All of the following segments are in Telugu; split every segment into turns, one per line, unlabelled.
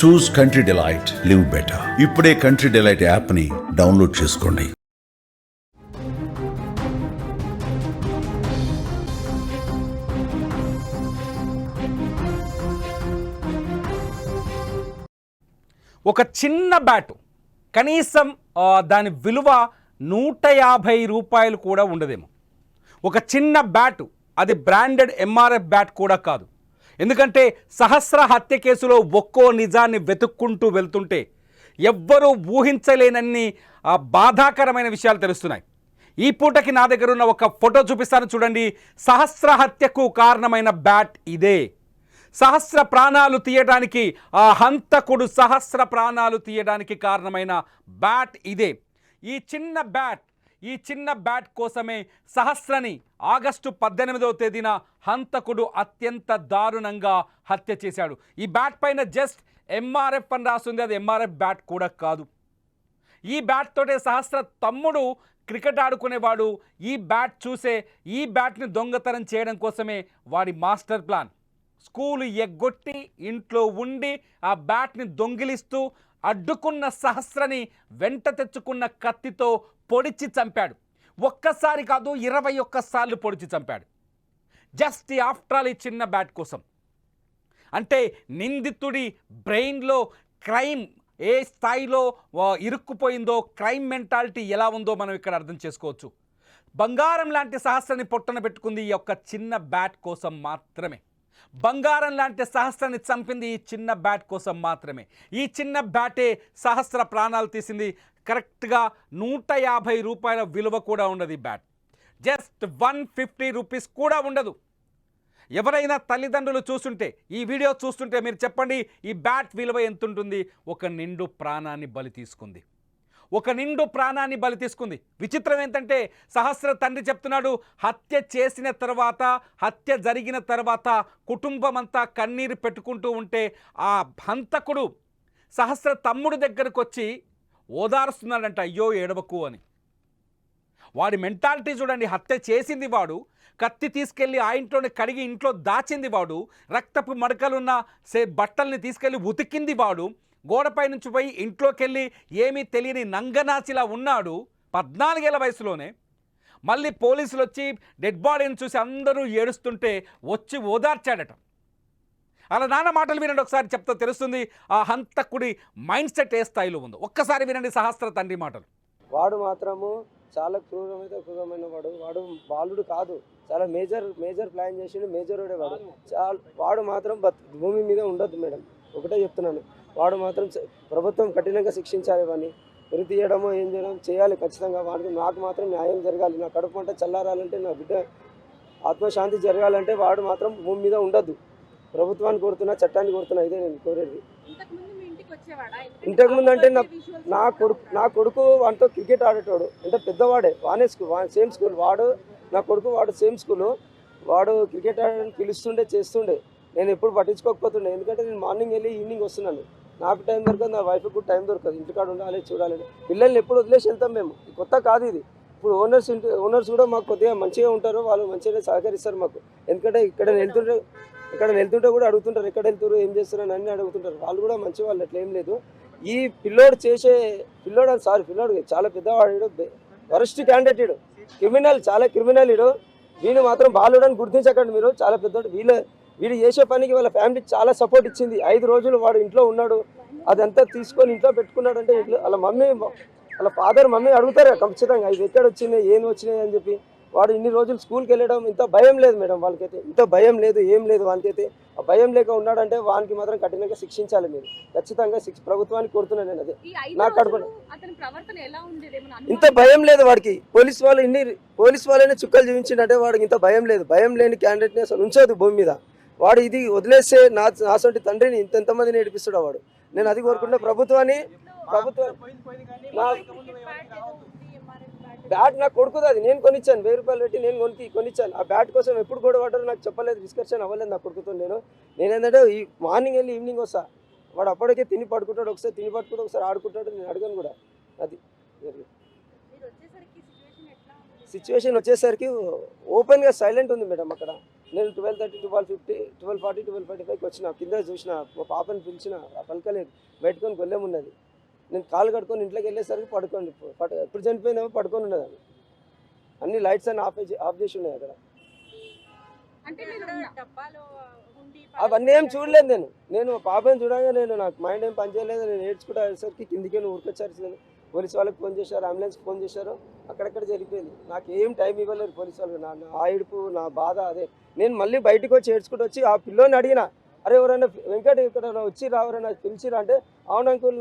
చూస్ కంట్రీ డిలైట్, లివ్ బెటర్. ఇప్పుడే కంట్రీ డిలైట్ యాప్ని డౌన్లోడ్ చేసుకోండి.
ఒక చిన్న బ్యాటు కనీసం దాని విలువ 150 రూపాయలు కూడా ఉండదేమో. ఒక చిన్న బ్యాటు, అది బ్రాండెడ్ ఎంఆర్ఎఫ్ బ్యాట్ కూడా కాదు. ఎందుకంటే సహస్ర హత్య కేసులో ఒక్కో నిజాన్ని వెతుక్కుంటూ వెళ్తుంటే ఎవ్వరూ ఊహించలేనన్ని బాధాకరమైన విషయాలు తెలుస్తున్నాయి. ఈ పూటకి నా దగ్గర ఉన్న ఒక ఫోటో చూపిస్తాను చూడండి. సహస్ర హత్యకు కారణమైన బ్యాట్ ఇదే. సహస్ర ప్రాణాలు తీయడానికి, ఆ హంతకుడు సహస్ర ప్రాణాలు తీయడానికి కారణమైన బ్యాట్ ఇదే. ఈ చిన్న బ్యాట్ కోసమే సహస్రని ఆగస్టు 18వ తేదీన హంతకుడు అత్యంత దారుణంగా హత్య చేశాడు. ఈ బ్యాట్ పైన జస్ట్ ఎంఆర్ఎఫ్ అని రాస్తుంది, అది ఎంఆర్ఎఫ్ బ్యాట్ కూడా కాదు. ఈ బ్యాట్ తోటే సహస్ర తమ్ముడు క్రికెట్ ఆడుకునేవాడు. ఈ బ్యాట్ చూసే ఈ బ్యాట్ని దొంగతనం చేయడం కోసమే వాడి మాస్టర్ ప్లాన్. స్కూలు ఎగ్గొట్టి ఇంట్లో ఉండి ఆ బ్యాట్ని దొంగిలిస్తూ అడ్డుకున్న సహస్రని వెంట తెచ్చుకున్న కత్తితో పొడిచి చంపాడు. ఒక్కసారి కాదు, 21 సార్లు పొడిచి చంపాడు. జస్ట్ ఆఫ్టర్ ఆల్ ఈ చిన్న బ్యాట్ కోసం. అంటే నిందితుడి బ్రెయిన్లో క్రైమ్ ఏ స్థాయిలో ఇరుక్కుపోయిందో, క్రైమ్ మెంటాలిటీ ఎలా ఉందో మనం ఇక్కడ అర్థం చేసుకోవచ్చు. బంగారం లాంటి సహస్రని పొట్టన పెట్టుకుంది ఈ యొక్క చిన్న బ్యాట్ కోసం మాత్రమే. బంగారం లాంటి సహస్రాన్ని చంపింది ఈ చిన్న బ్యాట్ కోసం మాత్రమే. ఈ చిన్న బ్యాటే సహస్ర ప్రాణాలు తీసింది. కరెక్ట్గా 150 రూపాయల విలువ కూడా ఉండదు ఈ బ్యాట్. జస్ట్ 150 రూపీస్ కూడా ఉండదు. ఎవరైనా తల్లిదండ్రులు చూస్తుంటే, ఈ వీడియో చూస్తుంటే మీరు చెప్పండి, ఈ బ్యాట్ విలువ ఎంత ఉంటుంది? ఒక నిండు ప్రాణాన్ని బలి తీసుకుంది. విచిత్రం ఏంటంటే సహస్ర తండ్రి చెప్తున్నాడు, హత్య చేసిన తర్వాత, హత్య జరిగిన తర్వాత కుటుంబం అంతా కన్నీరు పెట్టుకుంటూ ఉంటే ఆ హంతకుడు సహస్ర తమ్ముడు దగ్గరకు వచ్చి ఓదారుస్తున్నాడంట, అయ్యో ఏడవకు అని. వాడి మెంటాలిటీ చూడండి. హత్య చేసింది వాడు, కత్తి తీసుకెళ్ళి ఆ ఇంట్లోనే కడిగి ఇంట్లో దాచింది వాడు, రక్తపు మడకలున్న బట్టల్ని తీసుకెళ్ళి ఉతికింది వాడు, గోడపై నుంచి పోయి ఇంట్లోకి వెళ్ళి ఏమీ తెలియని నంగనాచిలా ఉన్నాడు 14 ఏళ్ల వయసులోనే. మళ్ళీ పోలీసులు వచ్చి డెడ్ బాడీని చూసి అందరూ ఏడుస్తుంటే వచ్చి ఓదార్చాడట. అలా నాన్న మాటలు వినండి, ఒకసారి చెప్తా తెలుస్తుంది ఆ హంతకుడి మైండ్ సెట్ ఏ స్థాయిలో ఉందో. ఒక్కసారి వినండి సహస్ర తండ్రి మాటలు.
వాడు మాత్రము చాలా క్రూరమైన వాడు బాలుడు కాదు, చాలా మేజర్ ప్లాన్ చేసిండు, మేజర్ వాడు మాత్రం భూమి మీద ఉండొద్దు మేడం. ఒకటే చెప్తున్నాను, వాడు మాత్రం ప్రభుత్వం కఠినంగా శిక్షించాలి. వాడిని ఉరి తీయడమో ఏం చేయడం చేయాలి ఖచ్చితంగా. వాడికి నాకు మాత్రం న్యాయం జరగాలి. నా కడుపు పంట చల్లారాలంటే, నా బిడ్డ ఆత్మశాంతి జరగాలంటే వాడు మాత్రం భూమి మీద ఉండద్దు. ప్రభుత్వాన్ని కోరుతున్నా, చట్టాన్ని కోరుతున్నా, ఇదే నేను కోరేది. ఇంతకుముందు అంటే నా కొడుకు వాడితో క్రికెట్ ఆడేటోడు, అంటే పెద్దవాడే, వానే స్కూల్, సేమ్ స్కూల్. వాడు సేమ్ స్కూలు. వాడు క్రికెట్ ఆడడానికి పిలుస్తుండే, చేస్తుండే. నేను ఎప్పుడు పట్టించుకోకపోతుండే, ఎందుకంటే నేను మార్నింగ్ వెళ్ళి ఈవినింగ్ వస్తున్నాను. నాకు టైం దొరకదు, నా వైఫ్కి కూడా టైం దొరకదు. ఇంటికాడ ఉండాలి, చూడాలి. పిల్లల్ని ఎప్పుడు వదిలేసి వెళ్తాం మేము. కొత్త కాదు ఇది. ఇప్పుడు ఓనర్స్ కూడా మాకు కొద్దిగా మంచిగా ఉంటారు, వాళ్ళు మంచిగా సహకరిస్తారు మాకు. ఎందుకంటే ఇక్కడ వెళ్తుంటే కూడా అడుగుతుంటారు, ఎక్కడ వెళ్తారు, ఏం చేస్తారు అని అన్నీ అడుగుతుంటారు. వాళ్ళు కూడా మంచి వాళ్ళు, అట్లా ఏం లేదు. ఈ పిల్లోడు చాలా పెద్దవాడు, వరస్ట్ క్యాండిడేట్, క్రిమినల్, చాలా క్రిమినల్. వీళ్ళు మాత్రం బాలుడని గుర్తించకండి మీరు, చాలా పెద్దోడు. వీడు చేసే పనికి వాళ్ళ ఫ్యామిలీ చాలా సపోర్ట్ ఇచ్చింది. 5 రోజులు వాడు ఇంట్లో ఉన్నాడు, అదంతా తీసుకొని ఇంట్లో పెట్టుకున్నాడంటే వాళ్ళ ఫాదర్ మమ్మీ అడుగుతారు ఖచ్చితంగా, ఇది ఎక్కడ వచ్చినాయి, ఏం వచ్చినాయి అని చెప్పి. వాడు ఇన్ని రోజులు స్కూల్కి వెళ్ళడం, ఇంత భయం లేదు మేడం వాళ్ళకైతే, ఇంత భయం లేదు, ఏం లేదు వాళ్ళకైతే. ఆ భయం లేక ఉన్నాడంటే వానికి మాత్రం కఠినంగా శిక్షించాలి మీరు, ఖచ్చితంగా ప్రభుత్వానికి కోరుతున్నాను నేను. అదే నాకు కడుపు, ఇంత భయం లేదు వాడికి. పోలీస్ వాళ్ళనే చుక్కలు చూపించిందంటే వాడికి ఇంత భయం లేదు. భయం లేని క్యాండిడేట్ని అసలు ఉంచదు భూమి మీద. వాడు ఇది వదిలేస్తే నాసంటి తండ్రిని ఇంతమందిని ఏడిపిస్తాడు వాడు. నేను అది కోరుకుంటే ప్రభుత్వం బ్యాట్ నాకు కొడుకుది, అది నేను కొనిచ్చాను, 1000 రూపాయలు పెట్టి నేను కొనిచ్చాను. ఆ బ్యాట్ కోసం ఎప్పుడు గొడవ పడ్డారో నాకు చెప్పలేదు, డిస్కషన్ అవ్వలేదు నా కొడుకుతో. నేనేంటంటే ఈ మార్నింగ్ వెళ్ళి ఈవినింగ్ వస్తా. వాడు అప్పటికే తిని పడుకుంటాడు, ఒకసారి ఆడుకుంటాడు. నేను అడగను కూడా. అది సిచ్యువేషన్ వచ్చేసరికి ఓపెన్గా సైలెంట్ ఉంది మేడం అక్కడ. నేను 12:30, 12:50, 12:40, 12:45కి వచ్చిన, కింద చూసిన, మా పాపని పిలిచిన, పలకలేదు, బయటకొని గొల్లెం ఉన్నది. నేను కాలు కట్టుకొని ఇంట్లోకి వెళ్ళేసరికి ఎప్పుడు చనిపోయిందేమో పడుకొని ఉన్నది. అది అన్ని లైట్స్ అన్ని ఆఫ్ చేసి ఉన్నాయి అక్కడ. అవన్నీ ఏం చూడలేదు నేను పాపని చూడగా నాకు మైండ్ ఏం పనిచేయలేదు. నేను ఏడ్చుకుంటా వచ్చేసరికి కిందికి ఊరికొచ్చారు. పోలీసు వాళ్ళకి ఫోన్ చేశారు, అంబులెన్స్కి ఫోన్ చేశారు, అక్కడక్కడ జరిగిపోయింది. నాకు ఏం టైం ఇవ్వలేదు పోలీసు వాళ్ళు. నా ఏడుపు, నా బాధ అదే. నేను మళ్ళీ బయటకు వచ్చి ఏడ్చుకుంటూ వచ్చి ఆ పిల్లోని అడిగిన, అరే ఎవరైనా వెంకట్ ఇక్కడ వచ్చి ఎవరైనా పిలిచిరా అంటే, అవును అంకుల్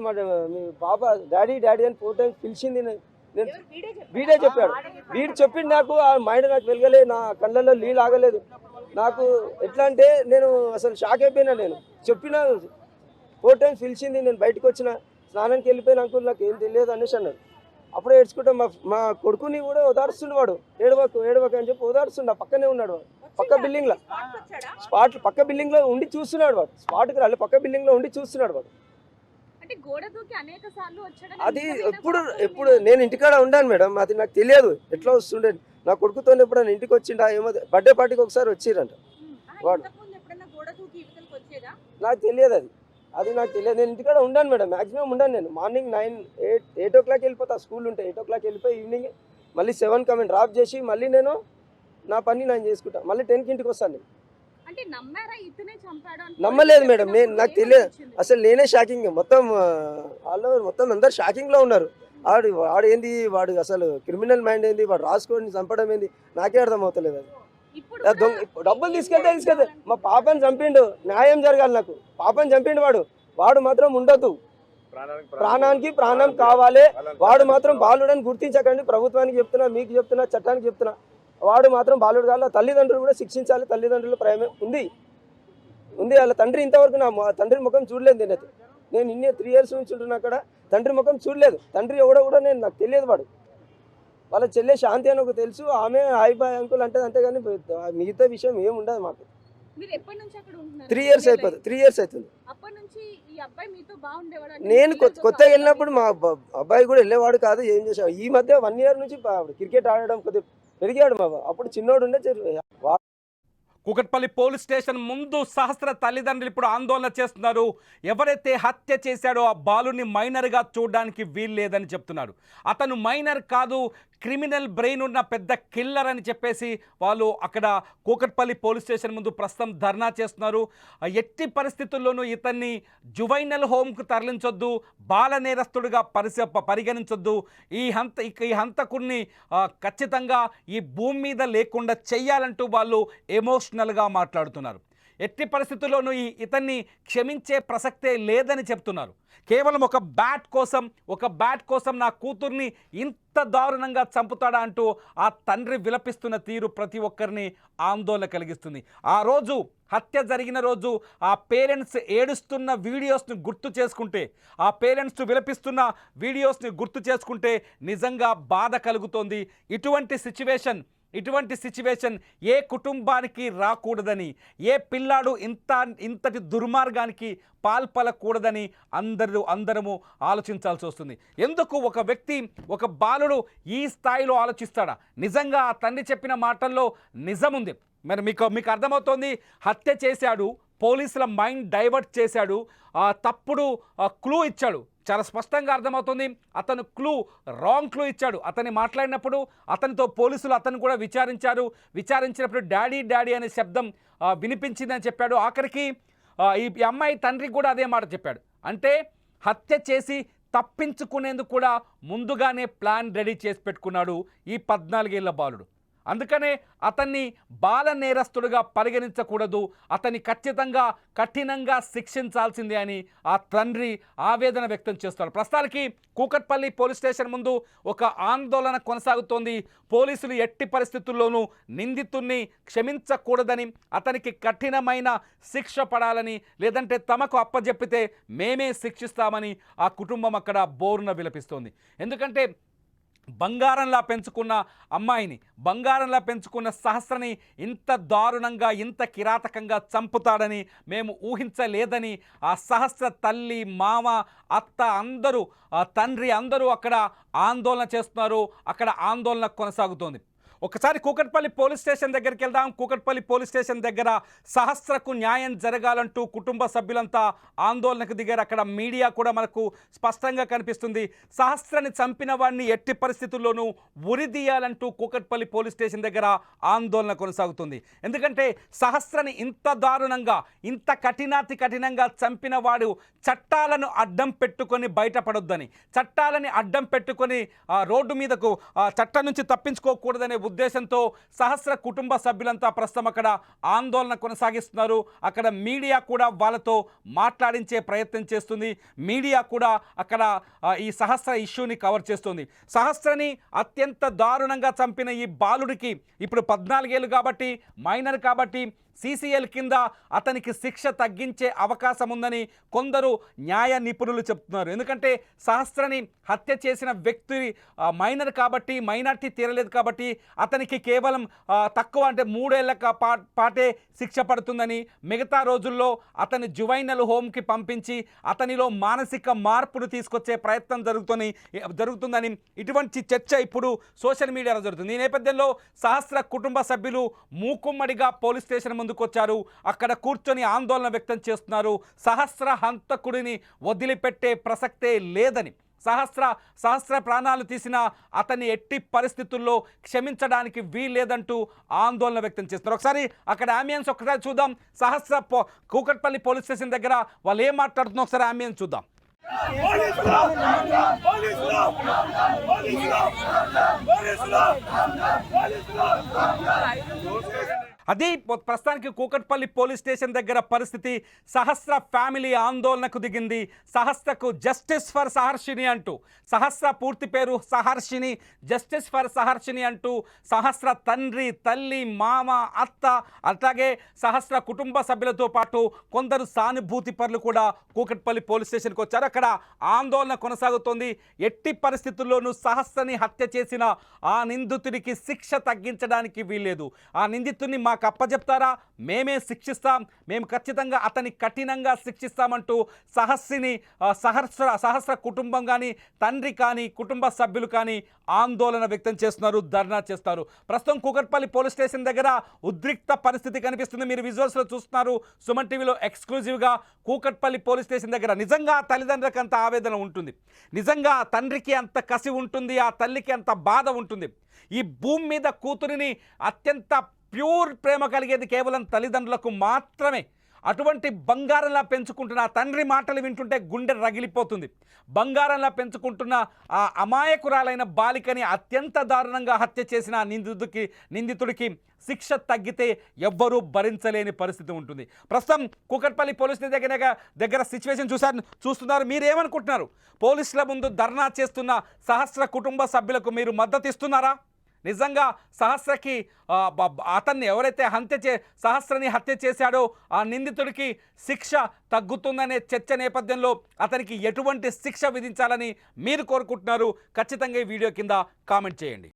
మీ పాప డాడీ డాడీ అని 4 times పిలిచింది. నేను వీడే చెప్పాడు. వీడు చెప్పింది నాకు ఆ మైండ్ నాకు వెలగలేదు, నా కళ్ళల్లో నీళ్ళు ఆగలేదు. నాకు ఎట్లా అంటే నేను అసలు షాక్ అయిపోయినా. నేను చెప్పిన 4 times పిలిచింది, నేను బయటకు వచ్చిన, స్నానానికి వెళ్ళిపోయిన, అంకుల్ నాకు ఏం తెలియదు అనేసి అన్నాడు. అప్పుడే ఏడ్చుకుంటా మా కొడుకుని కూడా ఓదారుస్తుండే వాడు. ఏడవక అని చెప్పి ఓదారుస్తుండే. పక్కనే ఉన్నాడు వాడు, పక్క బిల్డింగ్లో పక్క బిల్డింగ్లో ఉండి చూస్తున్నాడు వాడు. స్పాట్కి రాలే, పక్క బిల్డింగ్లో ఉండి చూస్తున్నాడు వాడు. అది ఎప్పుడు నేను ఇంటికాడ ఉన్నాను మేడం, అది నాకు తెలియదు ఎట్లా వస్తుండే. నా కొడుకుతో ఎప్పుడైనా ఇంటికి వచ్చిండా ఏమో, బర్త్డే పార్టీకి ఒకసారి వచ్చిరంట వాడు. నాకు తెలియదు అది నాకు తెలియదు. నేను ఇంటికాడ ఉన్నాను మేడం, మ్యాక్సిమం ఉన్నాను. నేను మార్నింగ్ 8 o'clock వెళ్ళిపోతా, స్కూల్ ఉంటే 8 o'clock వెళ్ళిపోయి ఈవినింగ్ మళ్ళీ 7 కమెంట్ డ్రాప్ చేసి మళ్ళీ నేను నా పని నేను చేసుకుంటా. మళ్ళీ 10కి ఇంటికి వస్తాను. నమ్మలేదు మేడం, నాకు తెలియదు అసలు. నేనే షాకింగ్. మొత్తం మొత్తం అందరు షాకింగ్లో ఉన్నారు. వాడు ఏంది, వాడు అసలు క్రిమినల్ మైండ్ ఏంది, వాడు రాసుకోని చంపడం ఏంది నాకే అర్థం అవుతలేదు. అది డబ్బులు తీసుకెళ్తే మా పాపని చంపిండు, న్యాయం జరగాలి నాకు. పాపని చంపిండు వాడు మాత్రం ఉండదు. ప్రాణానికి ప్రాణం కావాలి. వాడు మాత్రం బాలుడని గుర్తించకండి. ప్రభుత్వానికి చెప్తున్నా, మీకు చెప్తున్నా, చట్టానికి చెప్తున్నా. వాడు మాత్రం బాలుడు కాదు. తల్లిదండ్రులు కూడా శిక్షించాలి. తల్లిదండ్రుల ప్రేమ ఉంది. వాళ్ళ తండ్రి ఇంతవరకు నా తండ్రి ముఖం చూడలేదు. నేను 3 years నుంచి ఉంటున్నా అక్కడ, తండ్రి ముఖం చూడలేదు. తండ్రి ఎవడో కూడా నాకు తెలియదు. వాళ్ళ చెల్లె శాంతి అని ఒక తెలుసు, ఆమె హాయ్ బాయ్ అంకుల్ అంటే అంతేగాని మిగతా విషయం ఏమి ఉండదు మాకు. 3 years అయిపోతుంది. 3 years అవుతుంది. నేను కొత్తగా వెళ్ళినప్పుడు మా అబ్బాయి కూడా వెళ్ళేవాడు కాదు. ఏం చేసావు ఈ మధ్య 1 year నుంచి క్రికెట్ ఆడడం కొద్దిగా పెరిగాడు. అప్పుడు చిన్నోడు ఉండే.
కూకట్పల్లి పోలీస్ స్టేషన్ ముందు సహస్ర తల్లిదండ్రులు ఇప్పుడు ఆందోళన చేస్తున్నారు. ఎవరైతే హత్య చేశాడో ఆ బాలుని మైనర్గా చూడడానికి వీలు లేదని చెప్తున్నారు. అతను మైనర్ కాదు, క్రిమినల్ బ్రెయిన్ ఉన్న పెద్ద కిల్లర్ అని చెప్పేసి వాళ్ళు అక్కడ కూకట్పల్లి పోలీస్ స్టేషన్ ముందు ప్రస్తుతం ధర్నా చేస్తున్నారు. ఎట్టి పరిస్థితుల్లోనూ ఇతన్ని జువైనల్ హోమ్కు తరలించొద్దు, బాల నేరస్తుడిగా పరిగణించొద్దు. ఈ హంతకుడిని ఖచ్చితంగా ఈ భూమి మీద లేకుండా చెయ్యాలంటూ వాళ్ళు ఎమోషనల్గా మాట్లాడుతున్నారు. ఎట్టి పరిస్థితుల్లోనూ ఇతన్ని క్షమించే ప్రసక్తే లేదని చెప్తున్నారు. కేవలం ఒక బ్యాట్ కోసం నా కూతుర్ని ఇంత దారుణంగా చంపుతాడా అంటూ ఆ తండ్రి విలపిస్తున్న తీరు ప్రతి ఒక్కరిని ఆందోళన కలిగిస్తుంది. ఆ రోజు హత్య జరిగిన రోజు ఆ పేరెంట్స్ ఏడుస్తున్న వీడియోస్ని గుర్తు చేసుకుంటే, ఆ పేరెంట్స్ విలపిస్తున్న వీడియోస్ని గుర్తు చేసుకుంటే నిజంగా బాధ కలుగుతోంది. ఇటువంటి సిచ్యువేషన్ ఏ కుటుంబానికి రాకూడదని, ఏ పిల్లాడు ఇంతటి దుర్మార్గానికి పాల్పడకూడదని అందరము ఆలోచించాల్సి వస్తుంది. ఎందుకు ఒక వ్యక్తి, ఒక బాలుడు ఈ స్థాయిలో ఆలోచిస్తాడా? నిజంగా ఆ తండ్రి చెప్పిన మాటల్లో నిజం ఉంది. మరి మీకు అర్థమవుతోంది. హత్య చేశాడు, పోలీసుల మైండ్ డైవర్ట్ చేశాడు, తప్పుడు క్లూ ఇచ్చాడు. చాలా స్పష్టంగా అర్థమవుతుంది. అతను రాంగ్ క్లూ ఇచ్చాడు. అతన్ని మాట్లాడినప్పుడు అతనితో పోలీసులు అతను కూడా విచారించినప్పుడు డాడీ అనే శబ్దం వినిపించిందని చెప్పాడు. ఆఖరికి ఈ అమ్మాయి తండ్రికి కూడా అదే మాట చెప్పాడు. అంటే హత్య చేసి తప్పించుకునేందుకు కూడా ముందుగానే ప్లాన్ రెడీ చేసి పెట్టుకున్నాడు ఈ 14 ఏళ్ల బాలుడు. అందుకనే అతన్ని బాల నేరస్తుడుగా పరిగణించకూడదు, అతన్ని ఖచ్చితంగా కఠినంగా శిక్షించాల్సిందే అని ఆ తండ్రి ఆవేదన వ్యక్తం చేస్తారు. ప్రస్తుతానికి కూకట్పల్లి పోలీస్ స్టేషన్ ముందు ఒక ఆందోళన కొనసాగుతోంది. పోలీసులు ఎట్టి పరిస్థితుల్లోనూ నిందితుడిని క్షమించకూడదని, అతనికి కఠినమైన శిక్ష పడాలని, లేదంటే తమకు అప్పజెప్పితే మేమే శిక్షిస్తామని ఆ కుటుంబం అక్కడ బోరున విలపిస్తోంది. ఎందుకంటే బంగారంలా పెంచుకున్న అమ్మాయిని, బంగారంలా పెంచుకున్న సహస్రని ఇంత దారుణంగా, ఇంత కిరాతకంగా చంపుతాడని మేము ఊహించలేదని ఆ సహస్ర తల్లి, మామ, అత్త అందరూ, తండ్రి అందరూ అక్కడ ఆందోళన చేస్తున్నారు. అక్కడ ఆందోళన కొనసాగుతోంది. ఒకసారి కూకట్పల్లి పోలీస్ స్టేషన్ దగ్గరికి వెళ్దాం. కూకట్పల్లి పోలీస్ స్టేషన్ దగ్గర సహస్రకు న్యాయం జరగాలంటూ కుటుంబ సభ్యులంతా ఆందోళనకు దిగారు. అక్కడ మీడియా కూడా మనకు స్పష్టంగా కనిపిస్తుంది. సహస్రని చంపిన వాడిని ఎట్టి పరిస్థితుల్లోనూ ఉరిదీయాలంటూ కూకట్పల్లి పోలీస్ స్టేషన్ దగ్గర ఆందోళన కొనసాగుతుంది. ఎందుకంటే సహస్రని ఇంత దారుణంగా, ఇంత కఠినంగా చంపిన వాడు చట్టాలను అడ్డం పెట్టుకొని బయటపడొద్దని, చట్టాలని అడ్డం పెట్టుకొని రోడ్డు మీదకు చట్టం నుంచి తప్పించుకోకూడదనే ఉద్దేశంతో సహస్ర కుటుంబ సభ్యులంతా ప్రస్తుతం అక్కడ ఆందోళన కొనసాగిస్తున్నారు. అక్కడ మీడియా కూడా వాళ్ళతో మాట్లాడించే ప్రయత్నం చేస్తుంది. మీడియా కూడా అక్కడ ఈ సహస్ర ఇష్యూని కవర్ చేస్తుంది. సహస్రని అత్యంత దారుణంగా చంపిన ఈ బాలుడికి ఇప్పుడు 14 ఏళ్ళు కాబట్టి, మైనర్ కాబట్టి CCL కింద అతనికి శిక్ష తగ్గించే అవకాశం ఉందని కొందరు న్యాయ నిపుణులు చెప్తున్నారు. ఎందుకంటే సహస్రని హత్య చేసిన వ్యక్తి మైనర్ కాబట్టి, మైనార్టీ తీరలేదు కాబట్టి అతనికి కేవలం తక్కువ అంటే 3 ఏళ్ల పాటే శిక్ష పడుతుందని, మిగతా రోజుల్లో అతని జువైనల్ హోమ్కి పంపించి అతనిలో మానసిక మార్పును తీసుకొచ్చే ప్రయత్నం జరుగుతుందని ఇటువంటి చర్చ ఇప్పుడు సోషల్ మీడియాలో జరుగుతుంది. ఈ నేపథ్యంలో సహస్ర కుటుంబ సభ్యులు మూకుమ్మడిగా పోలీస్ స్టేషన్ ముందుకొచ్చారు. అక్కడ కూర్చొని ఆందోళన వ్యక్తం చేస్తున్నారు. సహస్ర హంతకుడిని వదిలిపెట్టే ప్రసక్తే లేదని, సహస్ర ప్రాణాలు తీసిన అతన్ని ఎట్టి పరిస్థితుల్లో క్షమించడానికి వీల్లేదంటూ ఆందోళన వ్యక్తం చేస్తున్నారు. ఒకసారి అక్కడ అంబియన్స్ ఒకసారి చూద్దాం. సహస్ర కూకట్పల్లి పోలీస్ స్టేషన్ దగ్గర వాళ్ళు ఏం మాట్లాడుతున్నా ఒకసారి అంబియన్స్ చూద్దాం. అది ప్రస్తుతానికి కూకట్పల్లి పోలీస్ స్టేషన్ దగ్గర పరిస్థితి. సహస్ర ఫ్యామిలీ ఆందోళనకు దిగింది. సహస్రకు జస్టిస్ ఫర్ సహర్షిని అంటూ, సహస్ర పూర్తి పేరు సహర్షిని, జస్టిస్ ఫర్ సహర్షిని అంటూ సహస్ర తండ్రి, తల్లి, మామ, అత్త, అట్లాగే సహస్ర కుటుంబ సభ్యులతో పాటు కొందరు సానుభూతి పరులు కూడా కూకట్పల్లి పోలీస్ స్టేషన్కి వచ్చారు. అక్కడ ఆందోళన కొనసాగుతోంది. ఎట్టి పరిస్థితుల్లోనూ సహస్రని హత్య చేసిన ఆ నిందితుడికి శిక్ష తగ్గించడానికి వీల్లేదు. ఆ నిందితుడిని మాకు అప్పచెప్తారా, మేమే శిక్షిస్తాం, మేము ఖచ్చితంగా అతన్ని కఠినంగా శిక్షిస్తామంటూ సహస్ర కుటుంబం కానీ, తండ్రి కానీ, కుటుంబ సభ్యులు కానీ ఆందోళన వ్యక్తం చేస్తున్నారు, ధర్నా చేస్తారు. ప్రస్తుతం కూకట్పల్లి పోలీస్ స్టేషన్ దగ్గర ఉద్రిక్త పరిస్థితి కనిపిస్తుంది. మీరు విజువల్స్లో చూస్తున్నారు. సుమన్ టీవీలో ఎక్స్క్లూజివ్గా కూకట్పల్లి పోలీస్ స్టేషన్ దగ్గర నిజంగా తల్లిదండ్రులకు అంత ఆవేదన ఉంటుంది, నిజంగా ఆ తండ్రికి అంత కసి ఉంటుంది, ఆ తల్లికి అంత బాధ ఉంటుంది. ఈ భూమి మీద కూతురిని అత్యంత ప్యూర్ ప్రేమ కలిగేది కేవలం తల్లిదండ్రులకు మాత్రమే. అటువంటి బంగారంలా పెంచుకుంటున్న ఆ తండ్రి మాటలు వింటుంటే గుండె రగిలిపోతుంది. బంగారంలా పెంచుకుంటున్న ఆ అమాయకురాలైన బాలికని అత్యంత దారుణంగా హత్య చేసిన నిందితుడికి శిక్ష తగ్గితే ఎవ్వరూ భరించలేని పరిస్థితి ఉంటుంది. ప్రస్తుతం కూకట్పల్లి పోలీసుల దగ్గర సిచ్యువేషన్ చూస్తున్నారు. మీరేమనుకుంటున్నారు? పోలీసుల ముందు ధర్నా చేస్తున్న సహస్ర కుటుంబ సభ్యులకు మీరు మద్దతు ఇస్తున్నారా? నిజంగా సహస్రకి అతన్ని ఎవరైతే సహస్రని హత్య చేశాడో ఆ నిందితుడికి శిక్ష తగ్గుతుందనే చర్చ నేపథ్యంలో అతనికి ఎటువంటి శిక్ష విధించాలని మీరు కోరుకుంటున్నారు? ఖచ్చితంగా ఈ వీడియో కింద కామెంట్ చేయండి.